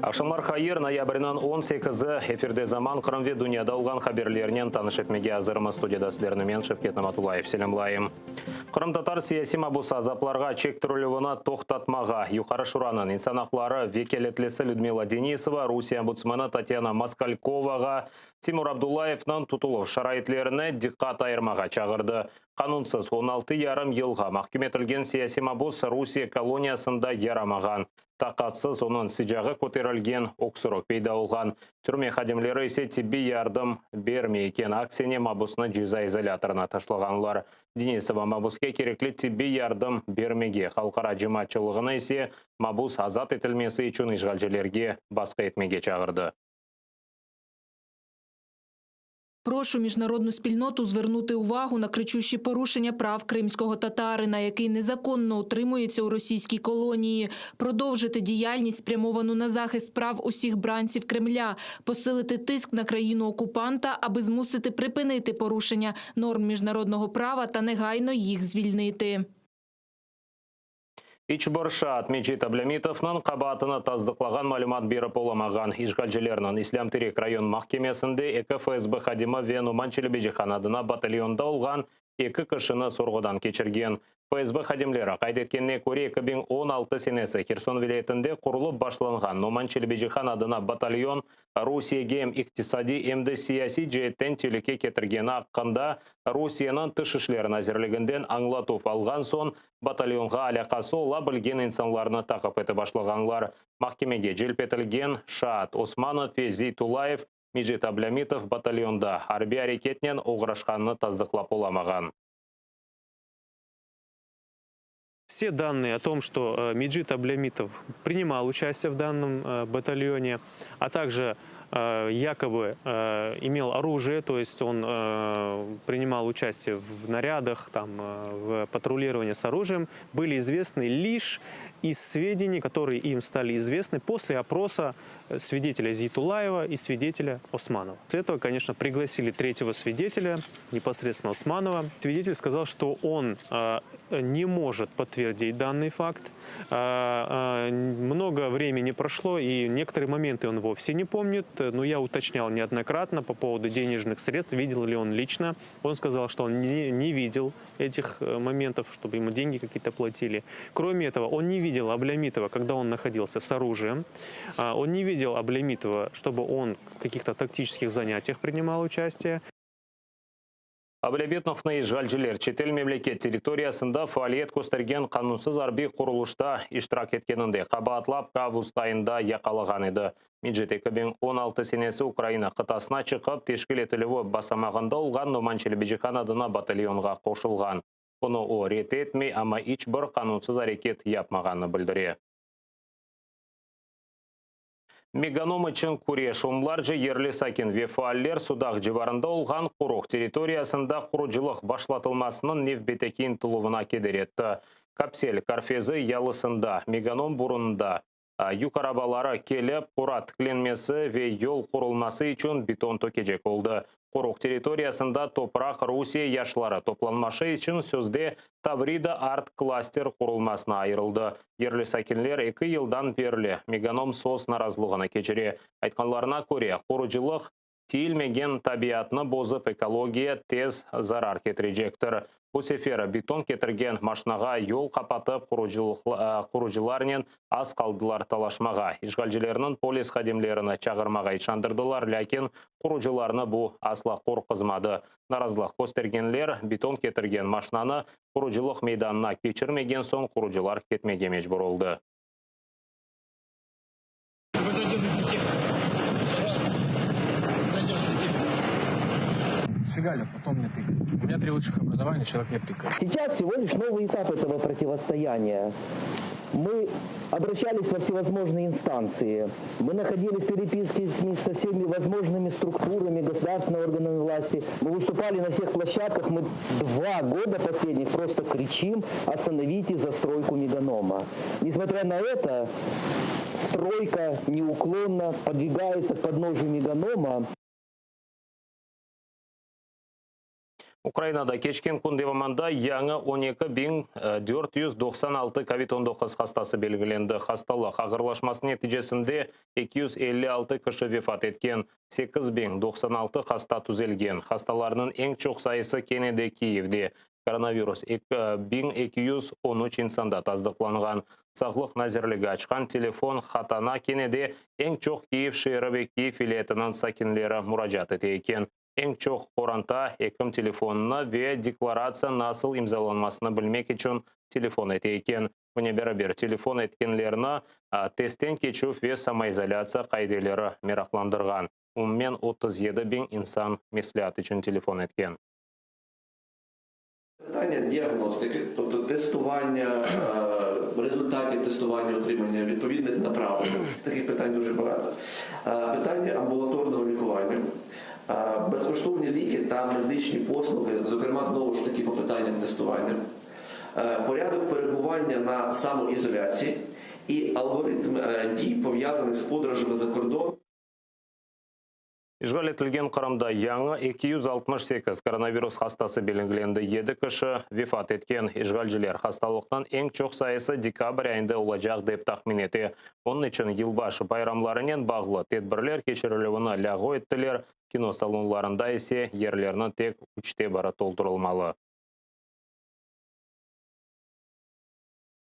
Акшамлар хайыр ноябрьнан 18-ы эфирде заман Қырымве дүнияда олған хаберлерінен таныш етмеге азырымы студияда сіздерімен Шевкет Наматулаев селемлайым. Қырым татар сияси мабуса запларға чек түрілуіні тоқтатмаға юқары шуранын инсан ақлары векелетлесі Людмила Денисова, Русия омбудсмені Татьяна Москальковаға, Тимур Абдуллаевнан тұтылу шарайтлеріне диққат айырмаға чағырды. Қанунсыз 16,5 елға махкеметілген сияси мабус Русия колониясында ярамаған. Тақатсыз оның сижағы көтерілген оксырок пейда олған. Түрме қадемлері есе тибби ярдым бермей екен аксене мабусны жиза изоляторына ташлағанлар. Денисова мабуске кереклі тибби ярдым бермеге халқара жыматчылығына есе мабус азат етілмесі үшін ишғалжелерге басқа етмеге чағырды. Прошу міжнародну спільноту звернути увагу на кричущі порушення прав кримського татарина, який незаконно утримується у російській колонії, продовжити діяльність, спрямовану на захист прав усіх бранців Кремля, посилити тиск на країну-окупанта, аби змусити припинити порушення норм міжнародного права та негайно їх звільнити. Ичборша Меджит Аблямитовнан қабатына таздықлаған малюмат беріп оламаған ишғалжелерінің Ислам Терек район махкемесінде ФСБ қадимы Венуман Челебежихан адына батальонда олған 2 кішіні сұрғыдан кечірген. ФСБ қадимлері қайдеткенне көре 2016 сенесі Херсон вилетінде құрылып башланған Номан Челебежихан адына батальон Русия гем иктисади емді сияси жеттен телеке кетіргені аққанда Русияның тышышлерін әзірлігінден аңлатуп алған сон батальонға алақасы ола білген инсанларыны тақып еті башлағанлар. Махкемеге желпетілген Шаат Османов, Фези Тулаев, Меджит Аблямитов батальонда арби әрекетінен оғырашқанны таздықлап оламаған. Все данные о том, что Меджит Аблямитов принимал участие в данном батальоне, а также якобы имел оружие, то есть он принимал участие в нарядах, в патрулировании с оружием, были известны лишь из сведений, которые им стали известны после опроса свидетеля Зейтулаева и свидетеля Османова. С этого, конечно, пригласили третьего свидетеля, непосредственно Османова. Свидетель сказал, что он не может подтвердить данный факт. Много времени прошло, и некоторые моменты он вовсе не помнит, но я уточнял неоднократно по поводу денежных средств, видел ли он лично. Он сказал, что он не видел этих моментов, чтобы ему деньги какие-то платили. Кроме этого, он не видел Аблямитова, когда он находился с оружием. Он не видел Аблямитова, чтобы он в каких-то тактических занятиях принимал участие. Аблябетновны ишғалжелер четел мемлекет территориясында фаалиет көстерген қанунсыз арби құрылышта иштирак еткенінде қабатлап Кавустайында яқалаған еді. Меджит 2016 сенесі Украина қытасына чықып тешкіл етілігі басамағында олған Номан Челебежихан адына батальонға қошылған. Оны о рет етмей, ама ичбір қанунсыз әрекет япмағаны білдіре. Меганом үшін күреш омларжы ерлі сакен вефуаллер судақ жыварында олған құруқ территориясында құруджилық башлатылмасының невбетекин тұлуына кедеретті. Капсель карфезі ялысында, меганом бұрынында юқарабалары келіп құрат кленмесі ве ел құрылмасы үшін бетон төкежек олды. Құруқ территориясында топырақ Русия яшлары топланмашы үшін сөзде Таврида арт кластер құрылмасына айырылды. Ерлі сәкенлер 2 елдан берлі меганом сос наразылығына кечіре. Айтқанларына көре, құруджилық тиілмеген табиатны бозып экология тез зарар кетірежектір. Бұл сефері бетон кетірген машинаға yol қапатып құружиларнен аз қалдылар талашмаға. Ишғалжелерінің полис қадемлеріні чағырмаға ишандырдылар, ләкин құружиларыны бұл асла қорқызмады. Наразылық көстергенлер бетон кетірген машинаны құружилық мейданына кечірмеген соң құружилар кетмеге мәжбүр болды. Потом мне тыкать. У меня 3 высших образования, человек не тыкает. Сейчас всего лишь новый этап этого противостояния. Мы обращались во всевозможные инстанции. Мы находились в переписке со всеми возможными структурами государственными органами власти. Мы выступали на всех площадках. Мы 2 года последних просто кричим: остановите застройку меганома. Несмотря на это, стройка неуклонно подвигается к подножию меганома. Украинада кечкен күн деваманда яңы 12.496 COVID-19 хастасы белгіленді. Хасталық ағырлашмасы нәтижесінде 256 кіші вефат еткен, 8.096 хаста түзелген. Хасталарының ең чоқ сайысы Кенеде, Киевде. Коронавирус 2.213 инсанда таздықланған. Сақлық назерлігі ашқан телефон хатана Кенеде ең чоқ Киев шеріве Киев илетінің сакинлері мұражат етекен. Ең чоқ қоранта екім телефонына ве декларация насыл имзаланмасына білмек үшін телефон етекен. Бұне бәрі телефон еткенлеріні тесттен кечу ве самоизоляция қайделері мерақландырған. Уммен 37.000 инсан меслят үшін телефон еткен. Питання діагностики, тобто тестування, результатів тестування, отримання відповідних направлень. Таких питань дуже багато. Питання амбулаторного лікування, безкоштовні ліки та медичні послуги, зокрема, знову ж таки, по питанням тестування, порядок перебування на самоізоляції і алгоритм дій, пов'язаних з подорожами за кордон. Ишғал етілген Қырымда яңы 268 коронавирус хастасы белгіленді. 7 кіші вефат еткен. Ишғалжілер хасталықтан ең чоқ сайысы декабрь айында олacak деп тахмин еті. Оның үшін елбашы байрамларынан бағлы тедбірлер кешірілуіні ләғу еттілер. Кино салонларында есе ерлерінің тек 3-те бары толтырылмалы.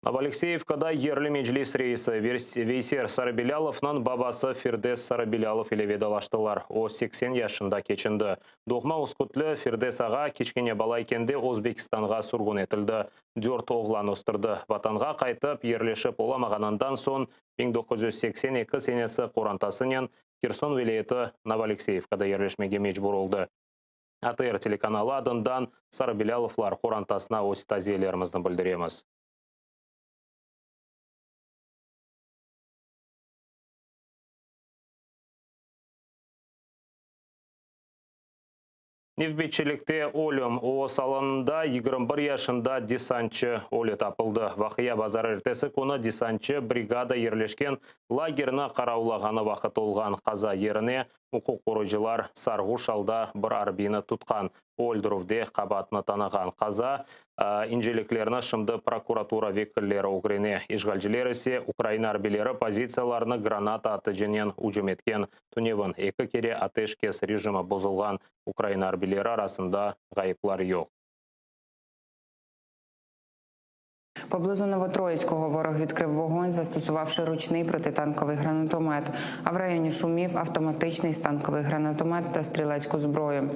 Новоалексеевкада ерлі меджлис рейсі Вейсер Сарабеляловнан бабасы Фирдес Сарабелялов ile ведалаштылар. О 80 яшында кечінді. Доғма ұскүтлі Фирдес аға кечкене балайкенде Өзбекстанға сұрғын етілді. 4 оғлан ұстырды. Ватанға қайтып ерлешіп оламағанандан сон 1982 сенесі қорантасынен Херсон вилайеті Новоалексеевкада ерлешмеге мечбур oldu. АТР телеканалы адындан Сарабеляловлар қорантасына осы тазиелерімізді білдіреміз. Невбетчілікте олым о салонында 21 яшында десантчы олы тапылды. Вақия базар ертесі күні десантчы бригада ерлешкен лагеріні қараулағаны вақыт олған. Қаза еріне құқық қорғаушылар Сарғу шалда бір арбины тұтқан. Ольдыровде қабатыны танаған. Қаза инжелеклеріні шымды прокуратура векілері ұғырене. Ишғалжілер есе Украина арбелері позицияларыны граната аты женен ұжым еткен. Түневін 2 кере атешкес режимі бұзылған. Украина арбелері арасында ғайыплар жоқ. Поблизу Новотроїцького ворог відкрив вогонь, застосувавши ручний протитанковий гранатомет, а в районі Шумів – автоматичний станковий гранатомет та стрілецьку зброю.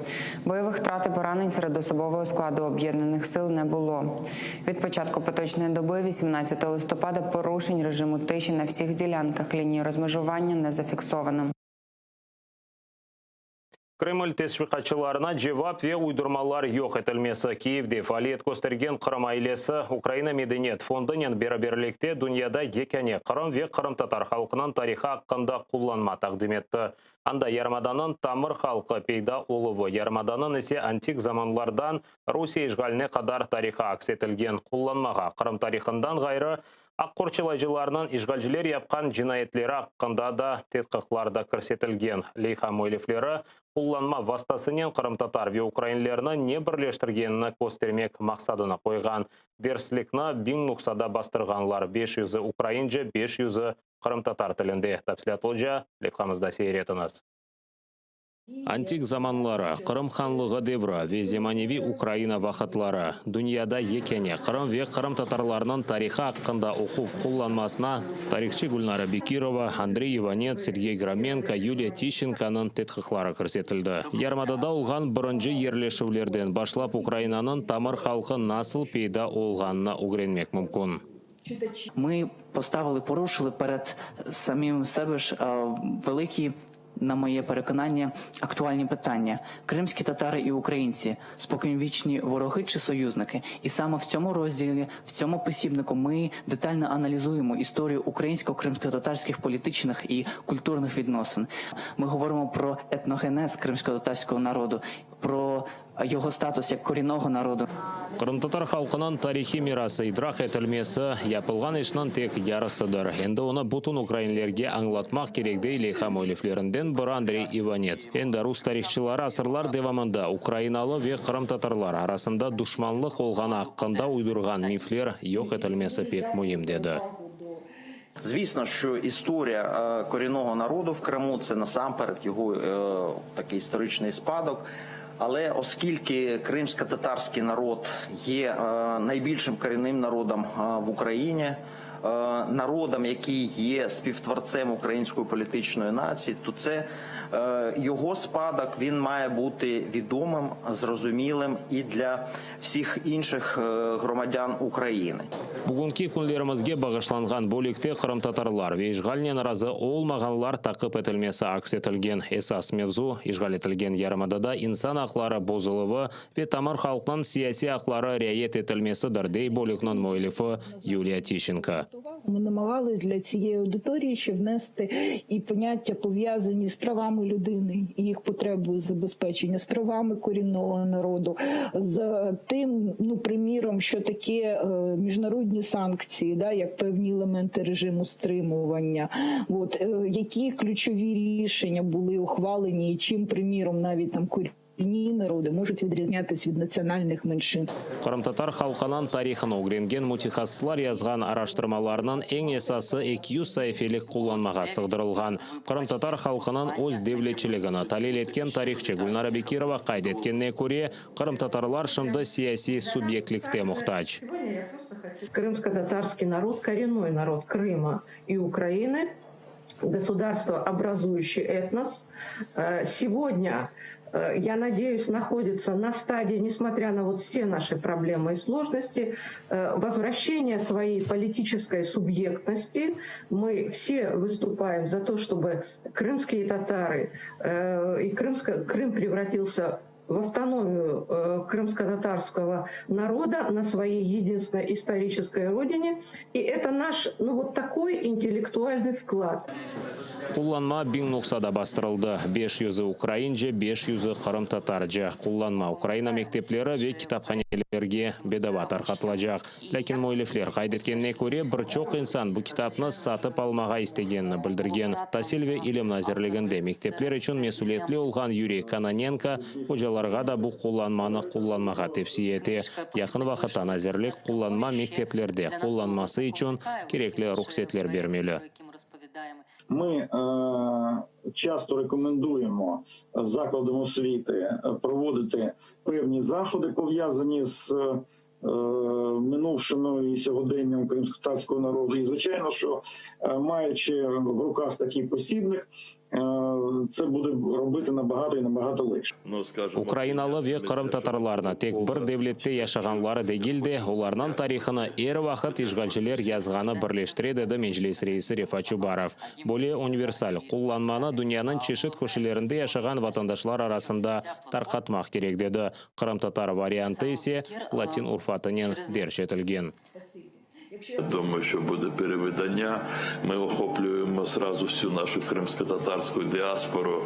Бойових втрат і поранень серед особового складу об'єднаних сил не було. Від початку поточної доби, 18 листопада, порушень режиму тиші на всіх ділянках лінії розмежування не зафіксовано. Кремль тесвиқатчыларына жевап ве уйдырмалар жоқ етілмесі. Киевде фалиет көстерген Қырым айлесі Украина Меденет фондынен бераберлікте дүнияда екене Қырым ве Қырым татар халқынан тарихы аққында құлланма тақдим етті. Анда Ярмаданын тамыр халқы пейда олывы. Ярмаданын есе антик заманлардан Русия ишғаліне қадар тарихы акс етілген құлланмаға. Қырым тарихындан ғайры Аққорчылайжыларынан ишғалжілер япқан жинайетлері аққында да тетқықларда көрсетілген. Лейха мөйлефлері құлланма вастасынен Қырым татар ве украинлеріні не бірлештіргеніні көстермек мақсадына қойған. Дерслікні бин нұқсада бастырғанлар 500 украинже, 500 Қырым татар тілінде. Тапсилятолжа, лепқамызда сейретіңіз. Антик заманлары, Қырым ханлығы девра, ве земаневи Украина вақытлары. Дүнияда екене Қырым ве Қырым татарларының тарихы аққында оқув құлланмасына тарихчы Гүлнара Бекирова, Андрей Иванец, Сергей Громенко, Юлия Тищенканың тетқықлары көрсетілді. Ярмадада олған бұрынжы ерлешівлерден башлап Украинаның тамыр халқы насыл пейда олғанына угренмек мүмкін. Ми порушили перед самим себе ж великі, на моє переконання, актуальні питання. Кримські татари і українці – споконвічні вороги чи союзники. І саме в цьому розділі, в цьому посібнику ми детально аналізуємо історію українсько-кримсько-татарських політичних і культурних відносин. Ми говоримо про етногенез кримсько-татарського народу, про його статус як корінного народу. Кырым-татар халкынан тарихи мирасы идрах этилмесі япылған ешнан тек ярысыдыр. Енді оны бутын украинлерге аңлатмақ керекде Илейхам Ойлифлерінден бір Андрей Иванец. Енді рус тарихчылары асырлар девамында Украиналы ве кырым-татарлар арасында душманлық олған аққында уйдырған мифлер yok етілмесі пек мұйым деді. Звісно, що історія корінного народу в Криму – це насамперед його такий історичний спадок. Але оскільки кримсько-татарський народ є найбільшим корінним народом в Україні, народом, який є співтворцем української політичної нації, то це його спадок, він має бути відомим, зрозумілим і для всіх інших громадян України. Бүгінгі күнлерімізге бағышланған бөлікте қырым-татарлар ве ишғалінен разы олмағанлар тақып етілмесі акс етілген. Esas mevzu ишғал етілген ярымадада инсан ақлары бозылығы ве тамыр халқынан сияси ақлары рәйет етілмесі дей бөлікнің мөйліфі Юлия Тищенко. Ми намагали для цієї аудиторії ще внести і поняття, пов'язані з правами людини, і їх потребою забезпечення, з правами корінного народу, з тим, приміром, що таке міжнародні санкції, як певні елементи режиму стримування, які ключові рішення були ухвалені, і чим, приміром, навіть там корінні народи можуть відрізнятися від національних меншин. Кырым-татар халқынан тарихын огренген мутихассылар язған араштырмаларынан ең esası 200 sayfelik kullanmaға сығдырылған. Кырым-татар халқынан өз девлетчілігіні талил еткен тарихчы Гүлнара Бекирова қайдеткенне көре, кырым-татарлар шымды сияси субъектлікте мұқтач. Крымско-татарский народ, коренной народ Крыма и Украины, государство, образующий этнос, сегодня, я надеюсь, находится на стадии, несмотря на все наши проблемы и сложности, возвращения своей политической субъектности. Мы все выступаем за то, чтобы крымские татары и Крым превратился в автономию крымско-татарского народа на своей единственной исторической родине. И это наш, такой интеллектуальный вклад. Кулланма биң нұқсада бастырылды. 500 украинже, 500 қырым-татаржа. Кулланма Украина мектеплері ве китапханелерге бедава тарқатылажақ. Ләкин Мойлифлер қайдеткенне көре бір чоқ инсан бұл китапны сатып алмаға істегенні білдірген. Тасилве илім назерлігінде мектеплер үшін месулетлі олған Юрий Каноненко қожаларға да бұл кулланманы кулланмаға тепсиеті. Яқын вақытта назерлік кулланма мектеплерде кулланмасы үшін кереклі рұқсетлер бермелі. Ми часто рекомендуємо закладам освіти проводити певні заходи, пов'язані з минувшим і сьогоденням кримськотатарського народу. І, звичайно, що маючи в руках такий посібник, це буде робити набагато і набагато легше. Украиналы ве кырым-татарларына тек бір девлетте яшағанлары дегилде, оларнан тарихыны әр вақыт ишгалчылар язғаны бірлештіреді Меджлис рейсі Рифат Чубаров. Более универсаль құлланманы дүнияның чешет көшелерінде яшаған ватандашлар арасында тарқатмақ керек деді. Кырым-татар варианты есе латин урфатынен дерчетілген. Думаю, що буде перевидання. Ми охоплюємо сразу всю нашу кримсько-татарську діаспору.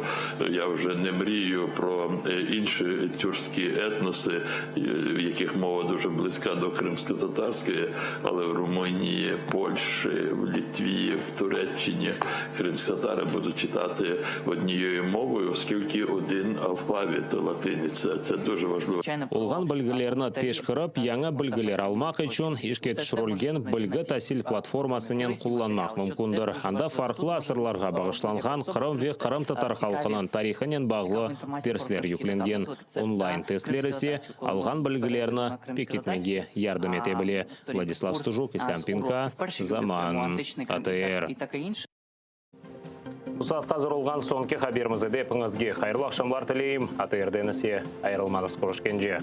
Я вже не мрію про інші тюркські етноси, в яких мова дуже близька до кримсько-татарської, але в Румунії, Польщі, в Литві, в Туреччині кримсько-татари будуть читати однією мовою, оскільки один алфавіт латиниць. Це дуже важливо. Олған білгілеріні теш қырып, яңа білгілер алмақ үшін ішке түшірілген білгі тәсіл платформасынан құлланмақ мүмкіндір. Анда фарқлы асырларға бағышланған Қырым ве кырым-татар халқының тарихынан бағлы дерслер жүкленген. Онлайн тестлер есе алған білгілеріні пекетмеге ярдым ете біле. Владислав Стужук, Ислам Пинка, Заман, АТР. Ұсат қазір олған соңғы хаберімізді депіңізге қайырлы ақшамлар тілейім. АТР-ден есе айырылмадыз көрішкенже.